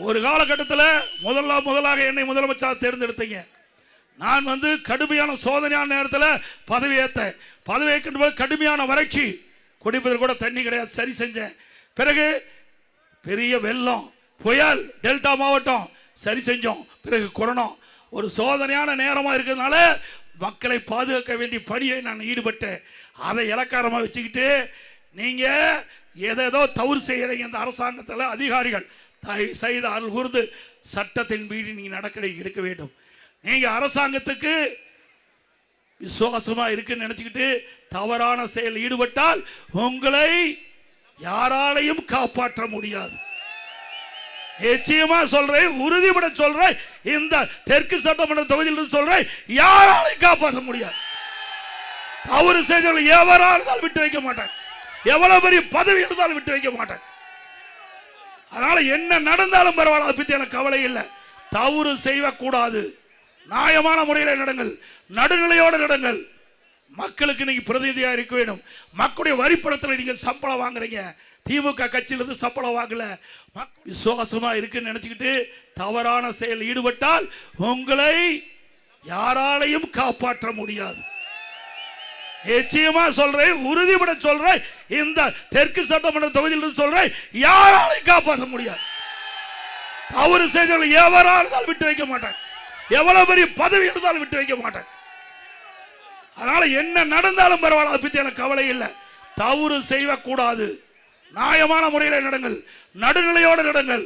ஒரு காலகட்டத்தில் முதலாக என்னை முதலமைச்சராக தேர்ந்தெடுத்தீங்க. நான் கடுமையான சோதனையான நேரத்தில் பதவி ஏற்கின்ற கடுமையான வறட்சி, குடிப்பதில் கூட தண்ணி கிடையாது, சரி செஞ்சேன். பிறகு பெரிய வெள்ளம், புயல், டெல்டா மாவட்டம் சரி செஞ்சோம். பிறகு கொரோனா, ஒரு சோதனையான நேரமாக இருக்கிறதுனால மக்களை பாதுகாக்க வேண்டிய பணியை நான் ஈடுபட்டேன். அதை இலக்காரமாக வச்சுக்கிட்டு நீங்கள் ஏதேதோ தவறு செய்கிறீங்க. இந்த அரசாங்கத்தில் அதிகாரிகள் செய்த அருள் கூர்ந்து சட்டத்தின் மீறி நீங்கள் நடக்க எடுக்க வேண்டும். நீங்கள் அரசாங்கத்துக்கு விசுவாசமாக இருக்குன்னு நினச்சிக்கிட்டு தவறான செயல் ஈடுபட்டால் உங்களை யாராலையும் காப்பாற்ற முடியாது. நிச்சயமா சொல்றேன், உறுதிபட சொல்றேன். இந்த தெற்கு சட்டமன்ற தொகுதியில் சொல்றேன், யாராலையும் காப்பாற்ற முடியாது. தவறு செய்தவர்கள் எவரால் விட்டு வைக்க மாட்டேன். எவ்வளவு பெரிய பதவி இருந்தாலும் விட்டு வைக்க மாட்டேன். அதனால என்ன நடந்தாலும் பரவாயில்ல, அதை பத்தி எனக்கு கவலை இல்லை. தவறு செய்யக்கூடாது. நியாயமான முறையில் நடங்கள், நடுநிலையோடு நடங்கள். மக்களுக்கு நீங்க பிரதிநிதியா இருக்க வேண்டும். மக்களுடைய வரிப்பணத்தில் நீங்க சம்பளம் வாங்குறீங்க. திமுக கட்சியிலிருந்து சம்பளம் வாங்கல. விசுவாசமா இருக்குன்னு நினைச்சுக்கிட்டு தவறான செயல் ஈடுபட்டால் உங்களை யாராலையும் காப்பாற்ற முடியாது. நிச்சயமா சொல்றேன், உறுதிபட சொல்றேன். இந்த தெற்கு சட்டமன்ற தொகுதியில் சொல்றேன், யாராலையும் காப்பாற்ற முடியாது. தவறு செய்தவர்கள் எவரால் விட்டு வைக்க மாட்டேன். எவ்வளவு பெரிய பதவி இருந்தாலும் விட்டு வைக்க மாட்டேன். அதனால என்ன நடந்தாலும் பரவாயில்ல, அதை பத்தி எனக்கு கவலை இல்லை. தவறு செய்யக்கூடாது. நியாயமான முறையில் நடங்கள், நடுநிலையோடு நடங்கள்.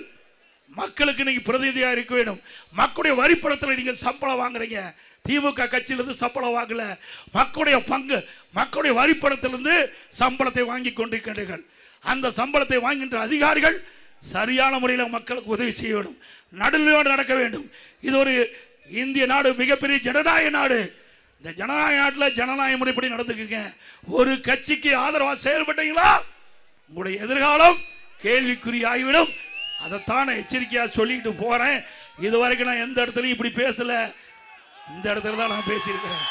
மக்களுக்கு நீங்க பிரதிநிதியா இருக்க வேண்டும். மக்களுடைய வரிப்பணத்தில் நீங்க சம்பளம் வாங்குறீங்க. திமுக கட்சியிலிருந்து சம்பளம் வாங்கல. மக்களுடைய பங்கு, மக்களுடைய வரிப்பணத்திலிருந்து சம்பளத்தை வாங்கி கொண்டிருக்கின்றீர்கள். அந்த சம்பளத்தை வாங்குகின்ற அதிகாரிகள் சரியான முறையில் மக்களுக்கு உதவி செய்ய வேண்டும், நடுநிலையோடு நடக்க வேண்டும். இது ஒரு இந்திய நாடு, மிகப்பெரிய ஜனநாயக நாடு. இந்த ஜனநாயக நாட்டில் ஜனநாயக முறைப்படி நடந்துக்குங்க. ஒரு கட்சிக்கு ஆதரவாக செயல்பட்டீங்களா உங்களுடைய எதிர்காலம் கேள்விக்குறியாகிவிடும். அதைத்தான் எச்சரிக்கையாக சொல்லிட்டு போறேன். இதுவரைக்கும் நான் எந்த இடத்துலையும் இப்படி பேசல. இந்த இடத்துல தான் நான் பேசியிருக்கிறேன்.